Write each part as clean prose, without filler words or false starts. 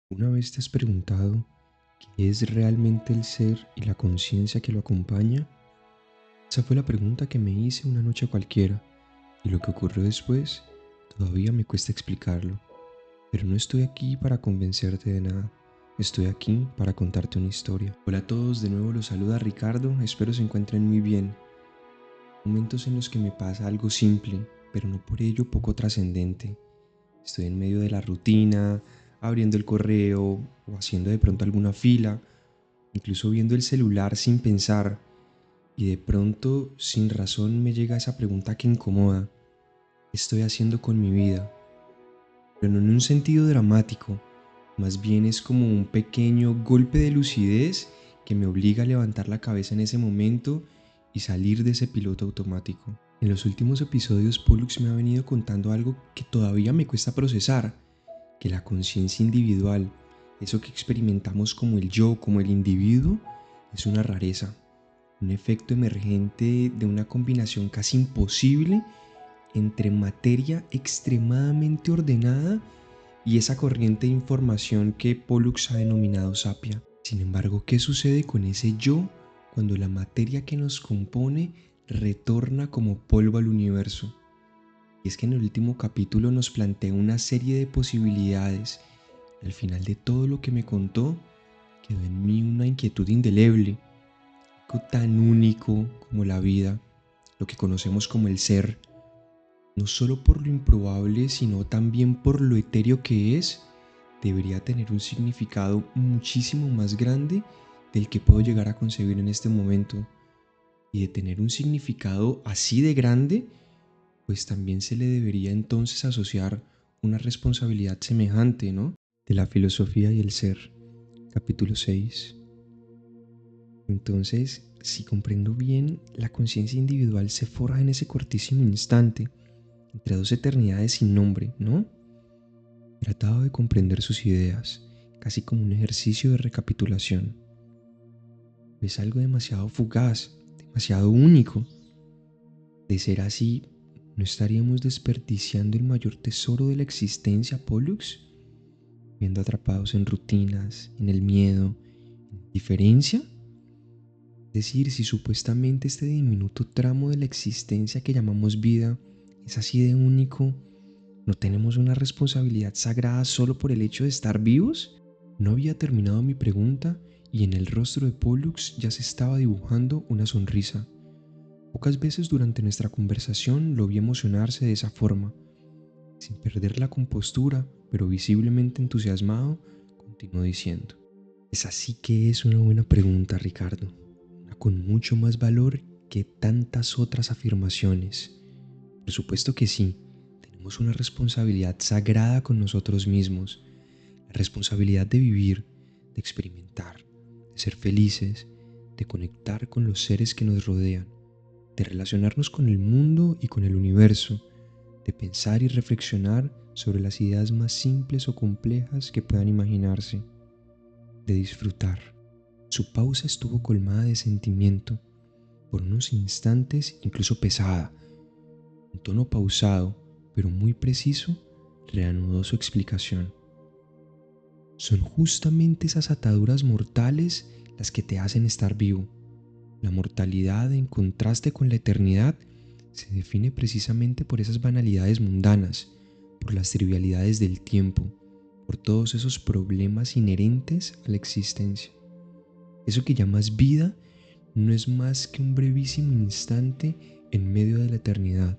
¿Una vez te has preguntado qué es realmente el ser y la conciencia que lo acompaña? Esa fue la pregunta que me hice una noche cualquiera, y lo que ocurrió después todavía me cuesta explicarlo. Pero no estoy aquí para convencerte de nada, estoy aquí para contarte una historia. Hola a todos, de nuevo los saluda Ricardo, espero se encuentren muy bien. Momentos en los que me pasa algo simple, pero no por ello poco trascendente. Estoy en medio de la rutina, abriendo el correo o haciendo de pronto alguna fila, incluso viendo el celular sin pensar, y de pronto, sin razón, me llega esa pregunta que incomoda: ¿qué estoy haciendo con mi vida? Pero no en un sentido dramático, más bien es como un pequeño golpe de lucidez que me obliga a levantar la cabeza en ese momento y salir de ese piloto automático. En los últimos episodios, Pollux me ha venido contando algo que todavía me cuesta procesar: que la conciencia individual, eso que experimentamos como el yo, como el individuo, es una rareza, un efecto emergente de una combinación casi imposible entre materia extremadamente ordenada y esa corriente de información que Pollux ha denominado sapia. Sin embargo, ¿qué sucede con ese yo cuando la materia que nos compone retorna como polvo al universo? Y es que en el último capítulo nos plantea una serie de posibilidades. Al final de todo lo que me contó, quedó en mí una inquietud indeleble, algo tan único como la vida, lo que conocemos como el ser, no solo por lo improbable, sino también por lo etéreo que es, debería tener un significado muchísimo más grande del que puedo llegar a concebir en este momento. Y de tener un significado así de grande, pues también se le debería entonces asociar una responsabilidad semejante, ¿no? De la filosofía y el ser, capítulo 6. Entonces, si comprendo bien, la conciencia individual se forja en ese cortísimo instante, entre dos eternidades sin nombre, ¿no? Trataba de comprender sus ideas, casi como un ejercicio de recapitulación. Es algo demasiado fugaz, demasiado único. De ser así, ¿no estaríamos desperdiciando el mayor tesoro de la existencia, Pollux? Viendo atrapados en rutinas, en el miedo, en diferencia. Es decir, si supuestamente este diminuto tramo de la existencia que llamamos vida es así de único, ¿no tenemos una responsabilidad sagrada solo por el hecho de estar vivos? No había terminado mi pregunta y en el rostro de Pollux ya se estaba dibujando una sonrisa. Pocas veces durante nuestra conversación lo vi emocionarse de esa forma. Sin perder la compostura, pero visiblemente entusiasmado, continuó diciendo: esa sí que es una buena pregunta, Ricardo, una con mucho más valor que tantas otras afirmaciones. Por supuesto que sí, tenemos una responsabilidad sagrada con nosotros mismos, la responsabilidad de vivir, de experimentar, de ser felices, de conectar con los seres que nos rodean, de relacionarnos con el mundo y con el universo, de pensar y reflexionar sobre las ideas más simples o complejas que puedan imaginarse, de disfrutar. Su pausa estuvo colmada de sentimiento, por unos instantes incluso pesada. Un tono pausado, pero muy preciso, reanudó su explicación. Son justamente esas ataduras mortales las que te hacen estar vivo. La mortalidad, en contraste con la eternidad, se define precisamente por esas banalidades mundanas, por las trivialidades del tiempo, por todos esos problemas inherentes a la existencia. Eso que llamas vida no es más que un brevísimo instante en medio de la eternidad,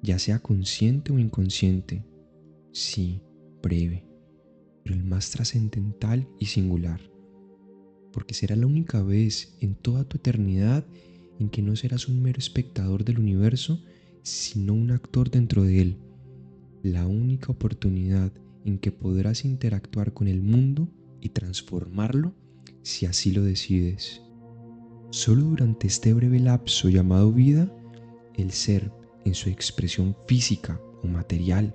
ya sea consciente o inconsciente. Sí, breve, pero el más trascendental y singular, porque será la única vez en toda tu eternidad en que no serás un mero espectador del universo, sino un actor dentro de él, la única oportunidad en que podrás interactuar con el mundo y transformarlo si así lo decides. Solo durante este breve lapso llamado vida, el ser, en su expresión física o material,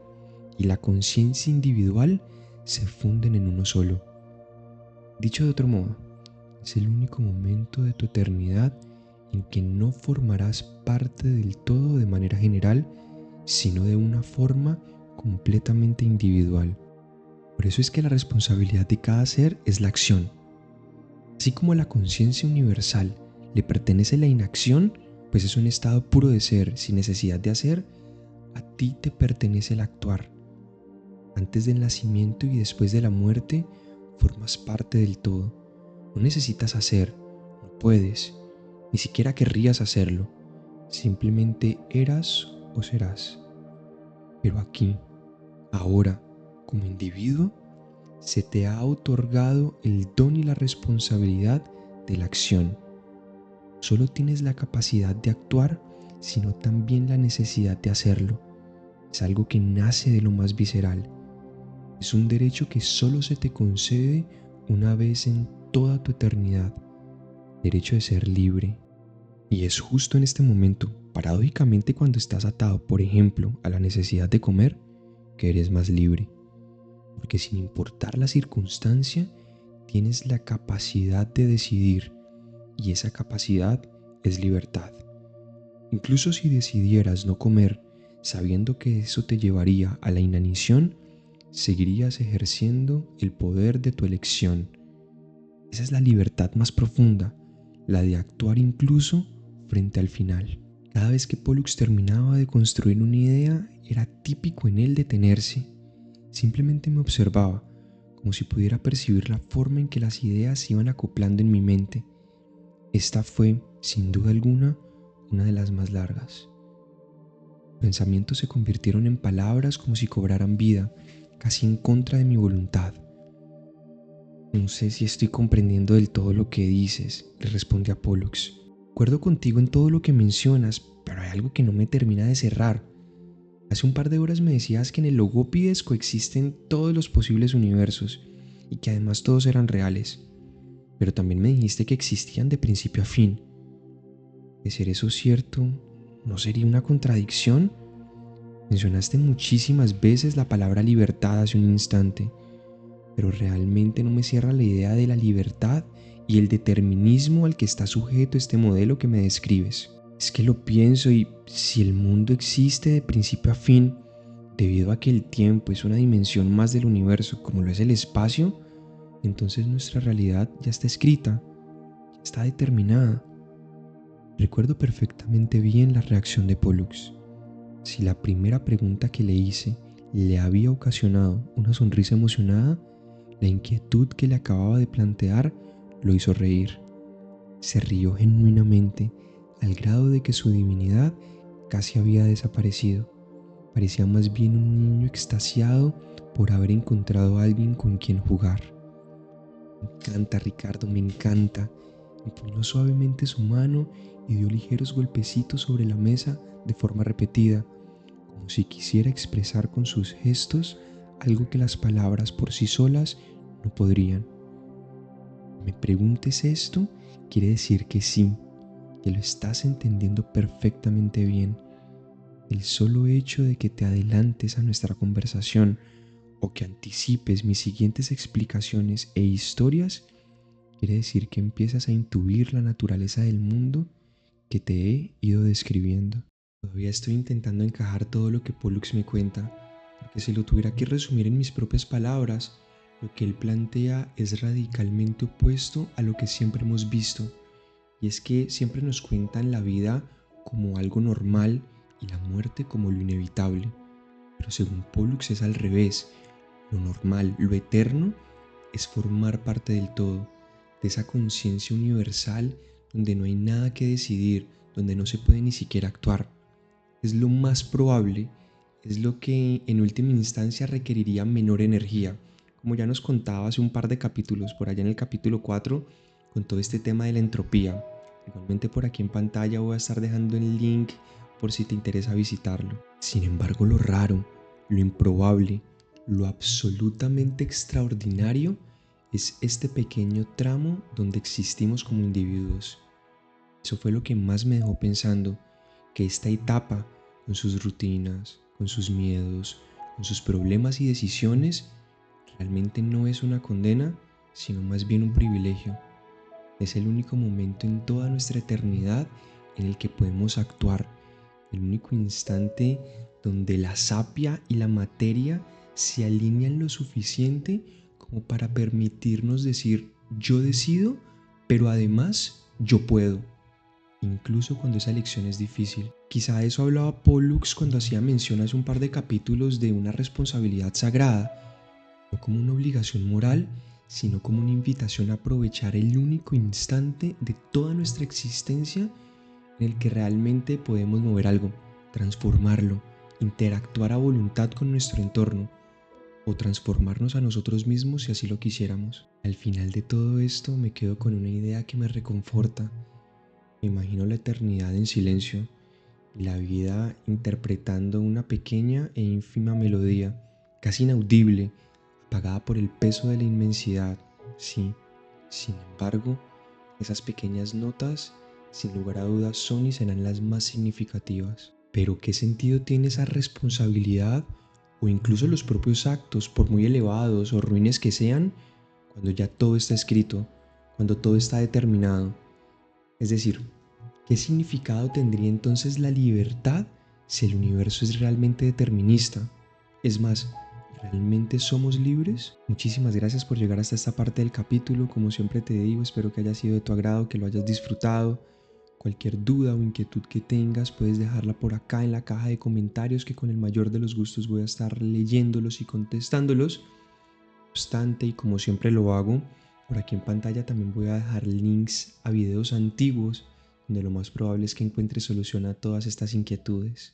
y la conciencia individual se funden en uno solo. Dicho de otro modo, es el único momento de tu eternidad en que no formarás parte del todo de manera general, sino de una forma completamente individual. Por eso es que la responsabilidad de cada ser es la acción. Así como a la conciencia universal le pertenece la inacción, pues es un estado puro de ser, sin necesidad de hacer, a ti te pertenece el actuar. Antes del nacimiento y después de la muerte, formas parte del todo. No necesitas hacer, no puedes, ni siquiera querrías hacerlo. Simplemente eras o serás. Pero aquí, ahora, como individuo, se te ha otorgado el don y la responsabilidad de la acción. Solo tienes la capacidad de actuar, sino también la necesidad de hacerlo. Es algo que nace de lo más visceral. Es un derecho que solo se te concede una vez en toda tu eternidad. Derecho de ser libre. Y es justo en este momento, paradójicamente cuando estás atado, por ejemplo, a la necesidad de comer, que eres más libre. Porque sin importar la circunstancia, tienes la capacidad de decidir, y esa capacidad es libertad. Incluso si decidieras no comer, sabiendo que eso te llevaría a la inanición, seguirías ejerciendo el poder de tu elección. Esa es la libertad más profunda, la de actuar incluso frente al final. Cada vez que Pollux terminaba de construir una idea, era típico en él detenerse. Simplemente me observaba, como si pudiera percibir la forma en que las ideas se iban acoplando en mi mente. Esta fue, sin duda alguna, una de las más largas. Pensamientos se convirtieron en palabras como si cobraran vida, casi en contra de mi voluntad. No sé si estoy comprendiendo del todo lo que dices, le respondí a Pollux. Acuerdo contigo en todo lo que mencionas, pero hay algo que no me termina de cerrar. Hace un par de horas me decías que en el Logópides coexisten todos los posibles universos y que además todos eran reales. Pero también me dijiste que existían de principio a fin. ¿De ser eso cierto, no sería una contradicción? Mencionaste muchísimas veces la palabra libertad hace un instante, pero realmente no me cierra la idea de la libertad y el determinismo al que está sujeto este modelo que me describes. Es que lo pienso y si el mundo existe de principio a fin, debido a que el tiempo es una dimensión más del universo como lo es el espacio, entonces nuestra realidad ya está escrita, ya está determinada. Recuerdo perfectamente bien la reacción de Pollux. Si la primera pregunta que le hice le había ocasionado una sonrisa emocionada, la inquietud que le acababa de plantear lo hizo reír. Se rió genuinamente, al grado de que su divinidad casi había desaparecido. Parecía más bien un niño extasiado por haber encontrado a alguien con quien jugar. Me encanta, Ricardo, me encanta. Empuñó suavemente su mano y dio ligeros golpecitos sobre la mesa de forma repetida, como si quisiera expresar con sus gestos algo que las palabras por sí solas no podrían. Me preguntes esto, quiere decir que sí, que lo estás entendiendo perfectamente bien. El solo hecho de que te adelantes a nuestra conversación o que anticipes mis siguientes explicaciones e historias, quiere decir que empiezas a intuir la naturaleza del mundo que te he ido describiendo. Todavía estoy intentando encajar todo lo que Pollux me cuenta, porque si lo tuviera que resumir en mis propias palabras, lo que él plantea es radicalmente opuesto a lo que siempre hemos visto, y es que siempre nos cuentan la vida como algo normal y la muerte como lo inevitable. Pero según Pollux es al revés. Lo normal, lo eterno, es formar parte del todo, de esa conciencia universal donde no hay nada que decidir, donde no se puede ni siquiera actuar. Es lo más probable, es lo que en última instancia requeriría menor energía, como ya nos contaba hace un par de capítulos, por allá en el capítulo 4, con todo este tema de la entropía. Igualmente por aquí en pantalla voy a estar dejando el link por si te interesa visitarlo. Sin embargo, lo raro, lo improbable, lo absolutamente extraordinario es este pequeño tramo donde existimos como individuos. Eso fue lo que más me dejó pensando, que esta etapa, con sus rutinas, con sus miedos, con sus problemas y decisiones, realmente no es una condena, sino más bien un privilegio. Es el único momento en toda nuestra eternidad en el que podemos actuar, el único instante donde la sapia y la materia se alinean lo suficiente como para permitirnos decir yo decido, pero además yo puedo, incluso cuando esa elección es difícil. Quizá eso hablaba Pollux cuando hacía mención hace un par de capítulos de una responsabilidad sagrada, no como una obligación moral, sino como una invitación a aprovechar el único instante de toda nuestra existencia en el que realmente podemos mover algo, transformarlo, interactuar a voluntad con nuestro entorno o transformarnos a nosotros mismos si así lo quisiéramos. Al final de todo esto me quedo con una idea que me reconforta. Me imagino la eternidad en silencio y la vida interpretando una pequeña e ínfima melodía, casi inaudible, apagada por el peso de la inmensidad. Sí, sin embargo, esas pequeñas notas, sin lugar a dudas, son y serán las más significativas. Pero ¿qué sentido tiene esa responsabilidad o incluso los propios actos, por muy elevados o ruines que sean, cuando ya todo está escrito, cuando todo está determinado? Es decir, ¿qué significado tendría entonces la libertad si el universo es realmente determinista? Es más, ¿realmente somos libres? Muchísimas gracias por llegar hasta esta parte del capítulo. Como siempre te digo, espero que haya sido de tu agrado, que lo hayas disfrutado. Cualquier duda o inquietud que tengas, puedes dejarla por acá en la caja de comentarios, que con el mayor de los gustos voy a estar leyéndolos y contestándolos. No obstante, y como siempre lo hago, por aquí en pantalla también voy a dejar links a videos antiguos donde lo más probable es que encuentres solución a todas estas inquietudes.